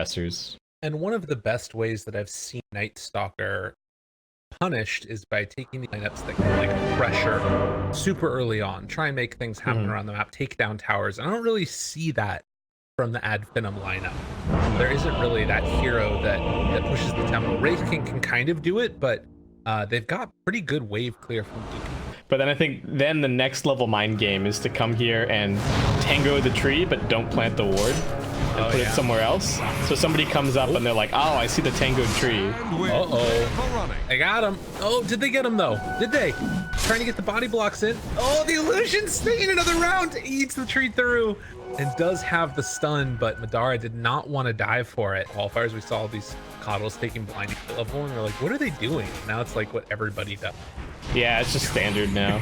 suppressors. And one of the best ways that I've seen Night Stalker punished is by taking the lineups that can like pressure super early on, try and make things happen around the map, take down towers. I don't really see that from the Ad Finem lineup. There isn't really that hero that pushes the tempo. Wraith King can kind of do it, but they've got pretty good wave clear from Geekfam. But then I think then the next level mind game is to come here and tango the tree, but don't plant the ward and put it somewhere else. So somebody comes up and they're like, oh, I see the tangoed tree. Uh-oh. I got him. Oh, did they get him though? Did they? Trying to get the body blocks in. Oh, the illusion's staying another round. Eats the tree through and does have the stun, but Madara did not want to dive for it. Qualifiers, we saw these coddles taking blinding level and we're like, what are they doing? Now it's like what everybody does. Yeah, it's just standard now.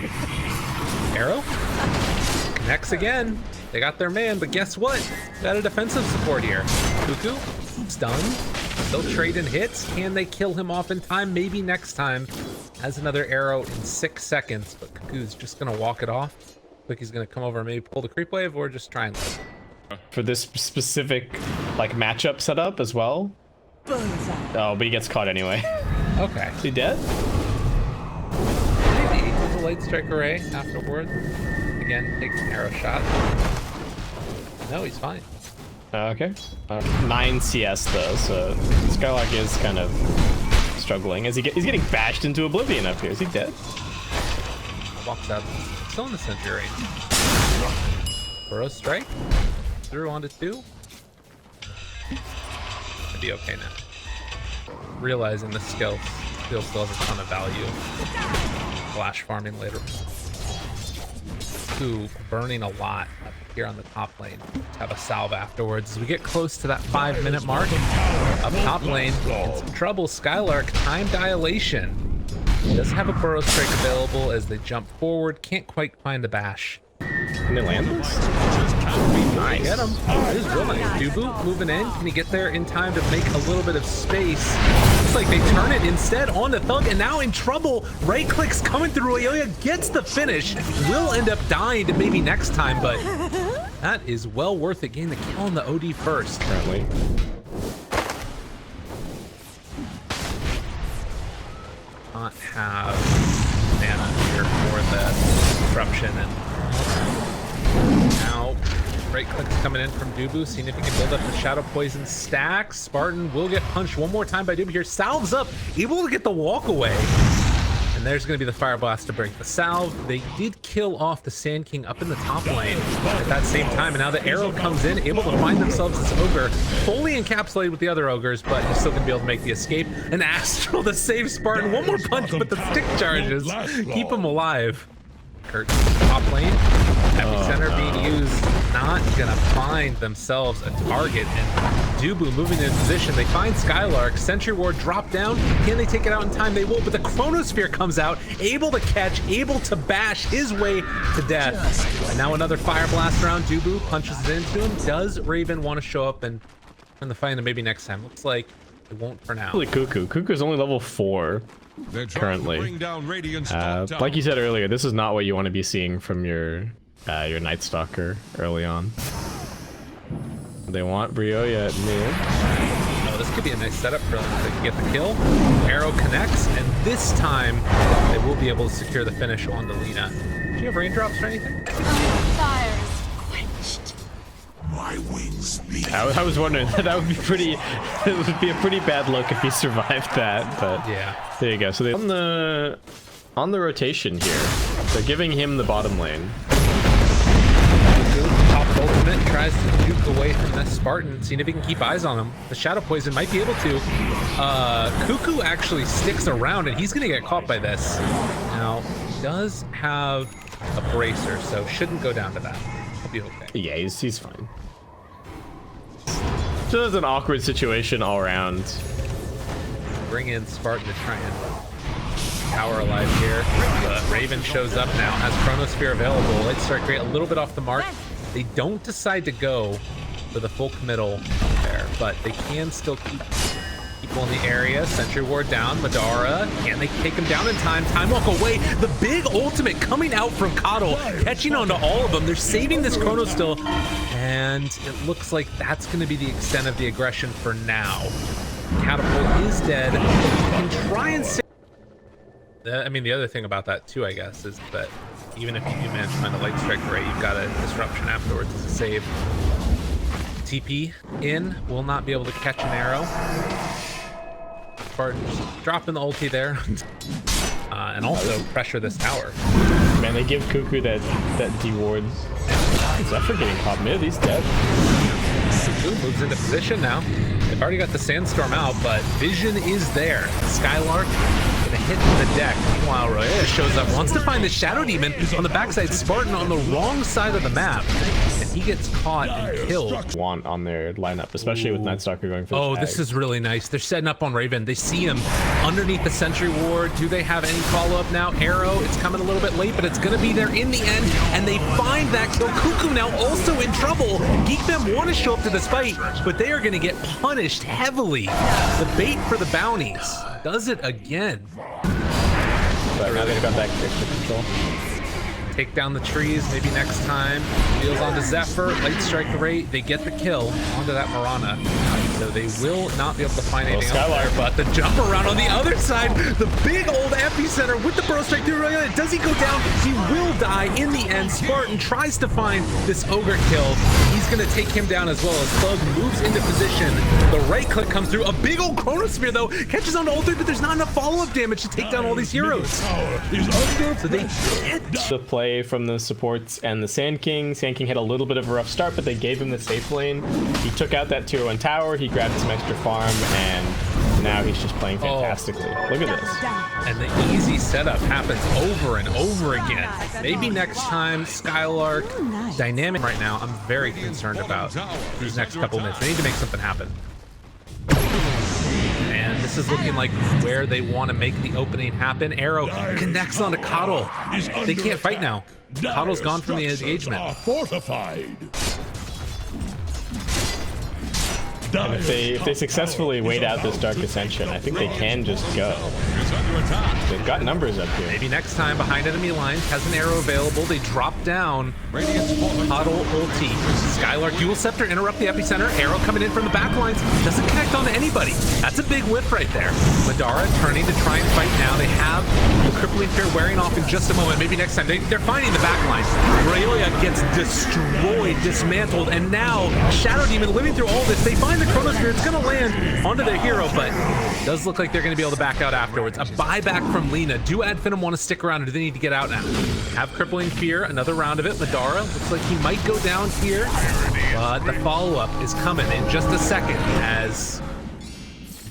Arrow connects again. They got their man, but guess what? Got a defensive support here. Cuckoo, stunned. They'll trade in hits. Can they kill him off in time? Maybe next time. Has another arrow in 6 seconds, but Cuckoo's just gonna walk it off. He's gonna come over and maybe pull the creep wave or just try and live. For this specific like matchup setup as well. Oh, but he gets caught anyway. Okay. Is he dead? Maybe with a light strike array afterward. Again, takes an arrow shot. No, he's fine. Okay. 9 CS though, so Skylark is kind of struggling. He's getting bashed into oblivion up here. Is he dead? Walks out. Still in the center range. Burrow strike. Through onto 2. Should be okay now. Realizing the skill still has a ton of value. Flash farming later. Ooh, burning a lot up here on the top lane. Have a salve afterwards. As we get close to that 5-minute mark, up top lane, in some trouble. Skylark, time dilation. Does have a burrow strike available as they jump forward. Can't quite find the bash. Can they land this? Nice. Get him. It is real nice. Dubu moving in. Can he get there in time to make a little bit of space? Looks like they turn it instead on the Thug, and now in trouble. Right click's coming through. Aoya gets the finish. Will end up dying to maybe next time, but that is well worth it. Getting the kill on the OD first. Apparently. Not have mana here for the disruption, and now right click's coming in from Dubu, seeing if he can build up the shadow poison stack. Spartan will get punched one more time by Dubu here. Salves up, able to get the walk away. And there's going to be the fire blast to break the salve. They did kill off the Sand King up in the top lane at that same time, and now the arrow comes in, able to find themselves this ogre, fully encapsulated with the other ogres, but he's still going to be able to make the escape. An Astral to save Spartan. One more punch, but the stick charges keep him alive. Kurt, top lane, epicenter being used, not gonna find themselves a target, and Dubu moving in position. They find Skylark, Sentry Ward drop down. Can they take it out in time? They will, but the Chronosphere comes out, able to catch, able to bash his way to death. And now another fire blast around. Dubu punches it into him. Does Raven want to show up and turn the fight into maybe next time? Looks like it won't for now. Holy Cuckoo. Cuckoo's only level 4 currently. Like you said earlier, this is not what you want to be seeing from your Night Stalker early on. They want Brioya at mid. Oh, this could be a nice setup for them if they can get the kill. Arrow connects, and this time they will be able to secure the finish on Lina. Do you have raindrops or anything? Fires quenched. My wings beat. I was wondering, that would be pretty. It would be a pretty bad look if he survived that, but yeah. There you go. So they on the rotation here. They're giving him the bottom lane. Top ultimate tries to juke away from this Spartan, seeing if he can keep eyes on him. The Shadow Poison might be able to. Cuckoo actually sticks around, and he's gonna get caught by this. Now, he does have a bracer, so shouldn't go down to that. He'll be okay. Yeah, he's fine. So it's an awkward situation all around. Bring in Spartan to try and power alive here. Raven shows up now, has Chronosphere available. Let's start create a little bit off the mark. They don't decide to go for the full committal there, but they can still keep Multiple in the area. Sentry Ward down. Madara. Can they take him down in time? Time walk away. The big ultimate coming out from Coddle, catching onto all of them. They're saving this Chrono still. And it looks like that's going to be the extent of the aggression for now. Catapult is dead. You can try and save. I mean, the other thing about that too, I guess, is that even if you do manage to find a light strike rate, you've got a disruption afterwards as a save. TP in, will not be able to catch an arrow. Spartan just dropping the ulti there. And also pressure this tower. Man, they give Cuckoo that D-ward. Zephyr getting caught mid, he's dead. Cuckoo moves into position now. They've already got the Sandstorm out, but vision is there. Skylark gonna hit the deck. Meanwhile, Roya shows up, wants to find the Shadow Demon on the backside. Spartan on the wrong side of the map, and he gets caught and killed. Want on their lineup, especially with Nightstalker going for the tag. This is really nice. They're setting up on Raven. They see him underneath the Sentry Ward. Do they have any follow-up now? Arrow, it's coming a little bit late, but it's gonna be there in the end, and they find that kill. Cuckoo now also in trouble. Geekfam want to show up to this fight, but they are gonna get punished heavily. The bait for the bounties does it again. But now they've got that extra control. Take down the trees, maybe next time. Wheels onto Zephyr, light strike rate. They get the kill onto that Mirana. So they will not be able to find anything else there, but the jump around on the other side, the big old epicenter with the bro strike through. Does he go down? He will die in the end. Spartan tries to find this ogre kill. He's gonna take him down as well as Thug moves into position. The right click comes through. A big old Chronosphere though, catches on to Ultra, but there's not enough follow-up damage to take down all these heroes. So they get the play from the supports and the Sand King. Sand King had a little bit of a rough start, but they gave him the safe lane. He took out that tier 1 tower, he grabbed some extra farm, and now he's just playing fantastically. Look at this. And the easy setup happens over and over again. Maybe next time, Skylark. Dynamic right now, I'm very concerned about these next couple minutes. They need to make something happen. And this is looking like where they want to make the opening happen. Arrow connects onto Coddle. They can't fight now. Coddle's gone from the engagement. Fortified. And if they successfully wait out this Dark Ascension, I think they can just go. They've got numbers up here. Maybe next time behind enemy lines, has an arrow available. They drop down. Coddle ulti. Skylark dual scepter, interrupt the epicenter. Arrow coming in from the back lines. Doesn't connect onto anybody. That's a big whiff right there. Madara turning to try and fight now. They have the crippling fear wearing off in just a moment. Maybe next time. They're finding the back lines. Raylia gets destroyed, dismantled, and now Shadow Demon living through all this. They find the Chronosphere. It's going to land onto their hero, but it does look like they're going to be able to back out afterwards. A buyback from Lina. Do Finem want to stick around, or do they need to get out now? Have Crippling Fear, another round of it. Madara looks like he might go down here, but the follow-up is coming in just a second as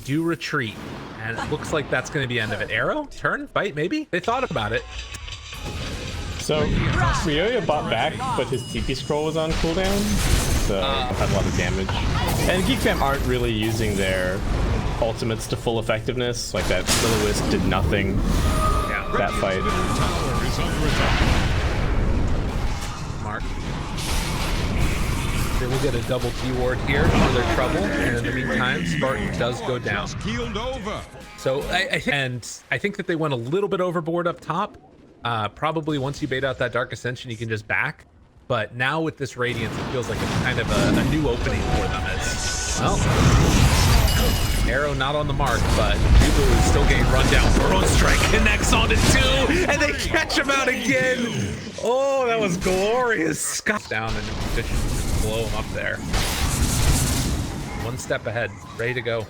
do retreat, and it looks like that's going to be the end of it. Arrow, turn, fight, maybe? They thought about it. So, Ryoya bought back, but his TP scroll was on cooldown, so had a lot of damage. And Geekfam aren't really using their ultimates to full effectiveness. Like that Little Wisp did nothing that fight. Mark. They will get a double T-ward here for their trouble, and in the meantime, Spartan does go down. So I think that they went a little bit overboard up top. Probably once you bait out that Dark Ascension, you can just back. But now with this Radiance, it feels like it's kind of a new opening for them. As well, Arrow not on the mark, but Jubu is still getting run down. Burrow Strike connects onto 2, and they catch him out again. Oh, that was glorious. Scott down and in position to blow him up there. One step ahead, ready to go.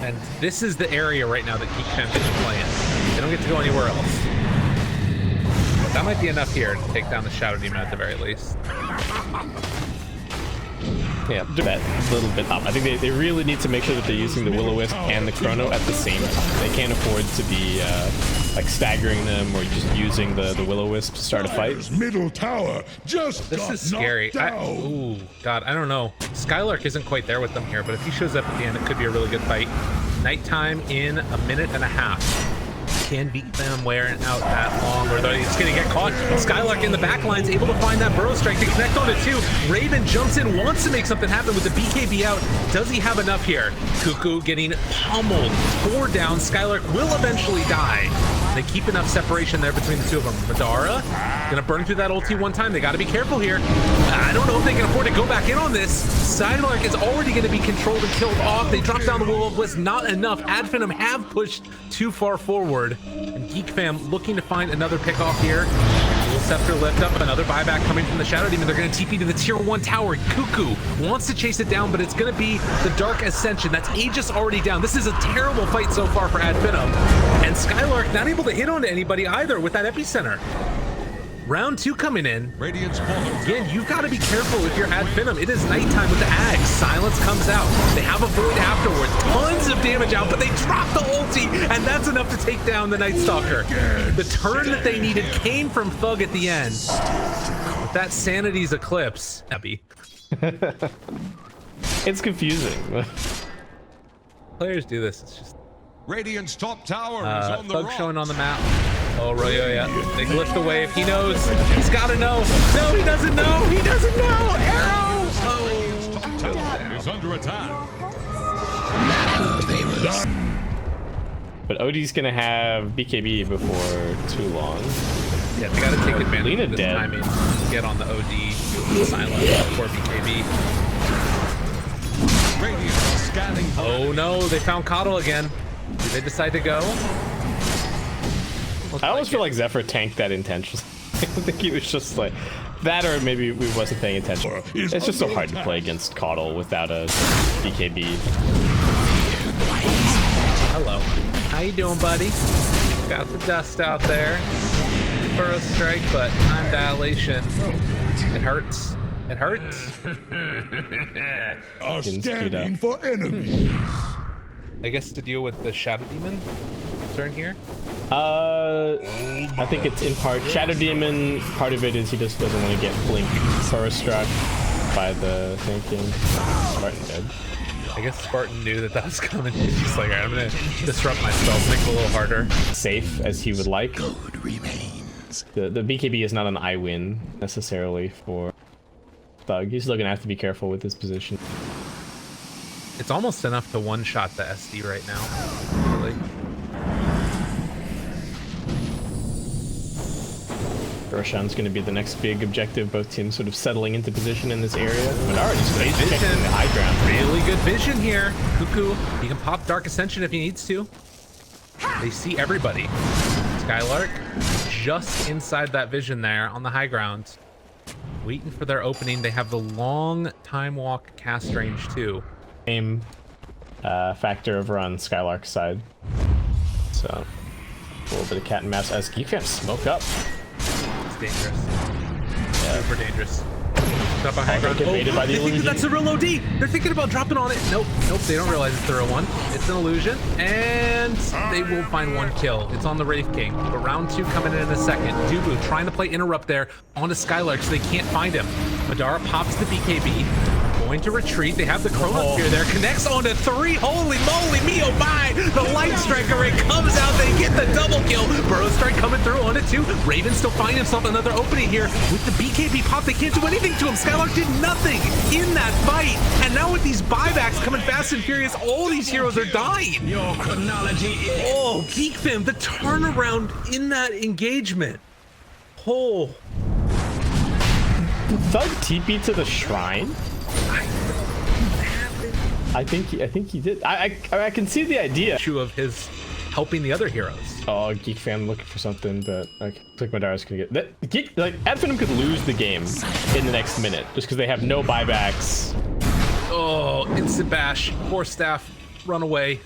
And this is the area right now that Geekfam is playing. They don't get to go anywhere else. But that might be enough here to take down the Shadow Demon at the very least. Yeah, that little bit up. I think they really need to make sure that they're using the Will-O-Wisp and the Chrono at the same time. They can't afford to be like staggering them or just using the Will-O-Wisp to start a fight. Middle tower just this is scary. Ooh, God, I don't know. Skylark isn't quite there with them here, but if he shows up at the end, it could be a really good fight. Nighttime in a minute and a half. Can Geekfam wear it out that long, or he's gonna get caught? Skylark in the back line's able to find that burrow strike to connect on it too. Raven jumps in, wants to make something happen with the BKB out. Does he have enough here? Cuckoo getting pummeled. 4 down. Skylark will eventually die. They keep enough separation there between the two of them. Madara gonna burn through that ulti one time. They gotta be careful here. I don't know if they can afford to go back in on this. Skylark is already gonna be controlled and killed off. They drop down the Will of Bliss, not enough. Finem have pushed too far forward. And Geekfam looking to find another pick off here. Will Scepter lift up, another buyback coming from the Shadow Demon. They're gonna TP to the tier 1 tower. Cuckoo wants to chase it down, but it's gonna be the Dark Ascension. That's Aegis already down. This is a terrible fight so far for Finem. And Skylark not able to hit onto anybody either with that epicenter. Round 2 coming in. Again, you've got to be careful if you're Finem. It is nighttime with the Ags. Silence comes out. They have a Void afterwards. Tons of damage out, but they drop the ulti, and that's enough to take down the Night Stalker. The turn that they needed came from Thug at the end. With that Sanity's Eclipse. Happy. It's confusing. Players do this. It's just Radiant's top tower is on the Thug rocks. showing on the map. Oh, Royo, yeah. They lift the wave. He knows. He's got to know. No, he doesn't know. He doesn't know. Arrow. Oh. Is under attack. But OD's gonna have BKB before too long. Yeah, they got to take advantage Lena of this dead. timing. Get on the OD. Silent before BKB. Radiant are scanning. Oh, no. They found Coddle again. Did they decide to go? I almost feel like Zephyr tanked that intentionally. I think he was just like that, or maybe we wasn't paying attention. It's just so hard to play against Caudle without a BKB. Hello. How you doing, buddy? Got the dust out there. Burrow strike, but time dilation. It hurts. It hurts. Are Didn't speed scanning up. for enemies. I guess to deal with the Shadow Demon turn here. I think it's in part Shadow Demon. Part of it is he just doesn't want to get blink first struck by the thinking. Spartan dead. I guess Spartan knew that that was coming. He's just like, I'm gonna disrupt myself, make it a little harder. Safe as he would like. Code remains. The BKB is not an I win necessarily for Thug. He's still gonna have to be careful with his position. It's almost enough to one-shot the SD right now. Really. Roshan's going to be the next big objective. Both teams sort of settling into position in this area. Madara just Great checking vision. the high ground. Really good vision here. Cuckoo, he can pop Dark Ascension if he needs to. They see everybody. Skylark just inside that vision there on the high ground. Waiting for their opening. They have the long time walk cast range too. Same factor over on Skylark's side. So a little bit of cat and mouse as Geekfam smoke up. It's dangerous. Super dangerous. Up on high ground. get baited by the they think illusion. that's a real OD. They're thinking about dropping on it. Nope, nope. They don't realize it's the real one. It's an illusion, and they will find one kill. It's on the Wraith King. But round 2 coming in a second. Dubu trying to play interrupt there onto Skylark so they can't find him. Madara pops the BKB. Going to retreat. They have the Chrono Spear there. Connects onto 3. Holy moly, me oh my! The Light Strike array comes out. They get the double kill. Burrow Strike coming through onto 2. Raven still finding himself another opening here. With the BKB pop, they can't do anything to him. Skylark did nothing in that fight. And now with these buybacks coming fast and furious, all these heroes are dying. Your chronology is... Oh, Geekfam, the turnaround in that engagement. Oh. Thug TP to the shrine. I think he did. I can see the idea. Issue of his helping the other heroes. Oh, Geekfam looking for something, but like Madara's gonna get that. Like Finem could lose the game in the next minute just because they have no buybacks. Oh, instant bash. Poor staff. Run away.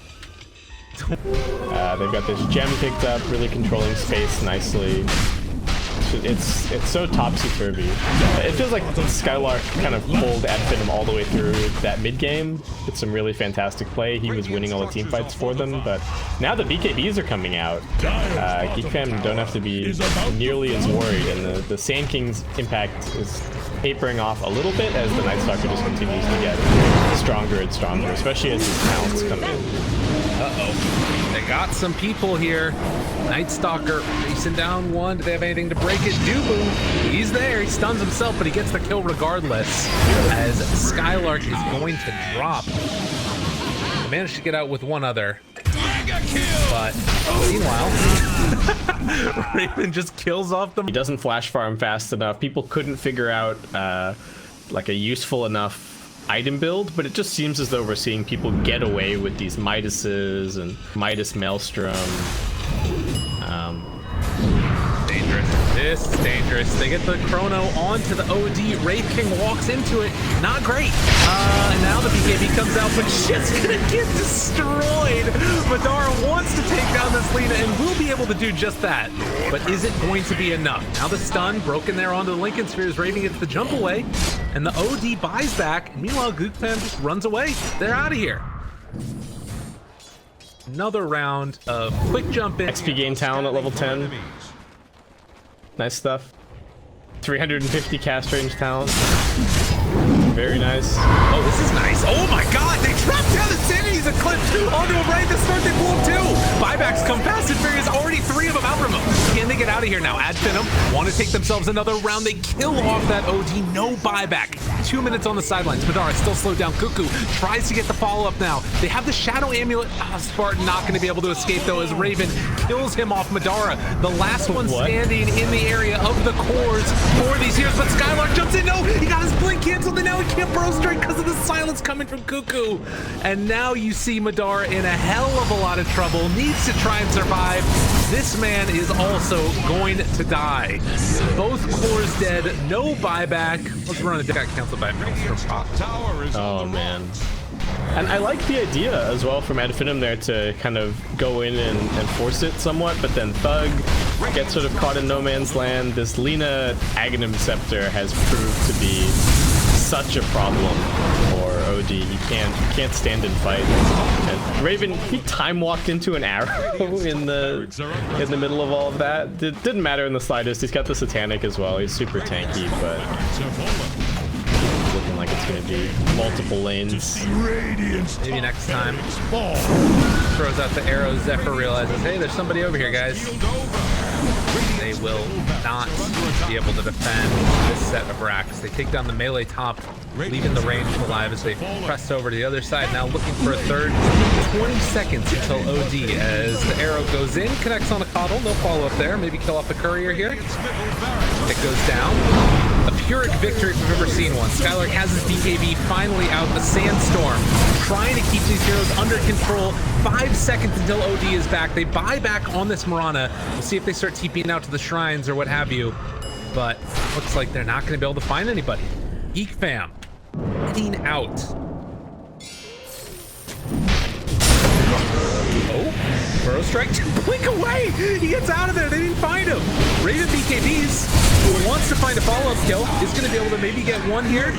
They've got this gem picked up, really controlling space nicely. It's so topsy-turvy. It feels like Skylark kind of pulled Finem all the way through that mid game with some really fantastic play. He was winning all the team fights for them, but now the BKBs are coming out. Geekfam don't have to be nearly as worried, and the Sand King's impact is tapering off a little bit as the Night Stalker just continues to get stronger and stronger, especially as his talents come in. Uh-oh. They got some people here. Night Stalker racing down one. Do they have anything to break it? Dubu, he's there. He stuns himself, but he gets the kill regardless. As Skylark is going to drop. He managed to get out with one other. But meanwhile, Raven just kills off them. He doesn't flash farm fast enough. People couldn't figure out like a useful enough item build, but it just seems as though we're seeing people get away with these Midases and Midas Maelstrom. Dangerous. This is dangerous. They get the chrono onto the OD. Wraith King walks into it. Not great. And now the BKB comes out, but shit's gonna get destroyed. Madara wants to take down this Lina and will be able to do just that. But is it going to be enough? Now the stun broken there onto the Lincoln Spheres. Raven gets the jump away, and the OD buys back. Meanwhile, Geekfam just runs away. They're out of here. Another round of quick jump in. XP gain talent at level 10. Nice stuff. 350 cast range talent. Very nice. Oh, this is nice. Oh my god, they trapped down the Sanity's Eclipse onto a right to start the blow too. Buybacks come fast and furious. Already 3 of them out remote. Can they get out of here now? Add Finem. Want to take themselves another round. They kill off that OD. No buyback. 2 minutes on the sidelines. Madara still slowed down. Cuckoo tries to get the follow-up now. They have the Shadow Amulet. Spartan not going to be able to escape though as Raven kills him off Madara. The last one standing in the area of the cores for these heroes. But Skylark jumps in. No, he got his blink canceled and now he can't burrow straight because of the silence coming from Cuckoo. And now you see Madara in a hell of a lot of trouble. Needs to try and survive. This man is also going to die. Both cores dead. No buyback. Let's run it. Got canceled by Maelstrom. Oh man. And I like the idea as well from Finem there to kind of go in and force it somewhat, but then Thug gets sort of caught in no man's land. This Lina Aghanim Scepter has proved to be such a problem for OD. He can't stand and fight. And Raven, he time walked into an arrow in the middle of all of that. It didn't matter in the slightest. He's got the Satanic as well. He's super tanky, but looking like it's going to be multiple lanes. Maybe next time. Throws out the arrow. Zephyr realizes, hey, there's somebody over here, guys. They will not be able to defend this set of racks. They take down the melee top, leaving the range alive as they press over to the other side. Now looking for a third. 20 seconds until OD as the arrow goes in, connects on a coddle. No follow-up there. Maybe kill off the courier here. It goes down. A Pyrrhic victory if we've ever seen one. Skylark has his BKB finally out. The Sandstorm trying to keep these heroes under control. 5 seconds until OD is back. They buy back on this Mirana. We'll see if they start TPing out to the shrines or what have you. But looks like they're not going to be able to find anybody. Geekfam heading out. Oh, Burrow Strike, blink away! He gets out of there, they didn't find him. Raven BKBs, who wants to find a follow-up kill, is gonna be able to maybe get one here.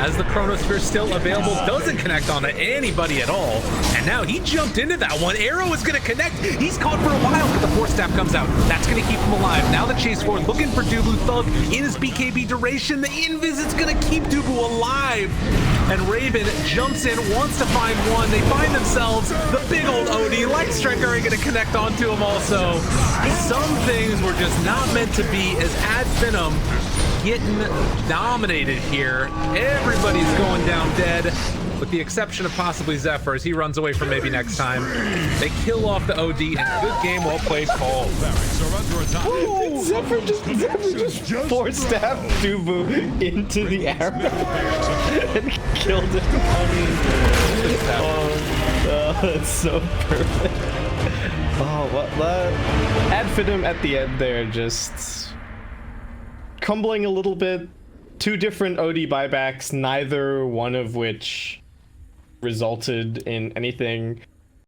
As the Chronosphere still available, doesn't connect onto anybody at all. And now he jumped into that one. Arrow is gonna connect. He's caught for a while, but the Force Staff comes out. That's gonna keep him alive. Now the chase forward, looking for Dubu. Thug in his BKB duration. The Invis is gonna keep Dubu alive. And Raven jumps in, wants to find one. They find themselves the big old OD. Light Striker are gonna connect onto him also. Some things were just not meant to be as Ad Finem getting dominated here. Everybody's going down dead, with the exception of possibly Zephyr as he runs away from maybe next time. They kill off the OD, and good game, well played, Paul. Zephyr just force stabbed Dubu into the arrow and killed him. Oh, that's so perfect. Oh, what? Ad Finem at the end there, just crumbling a little bit. 2 different OD buybacks, neither one of which resulted in anything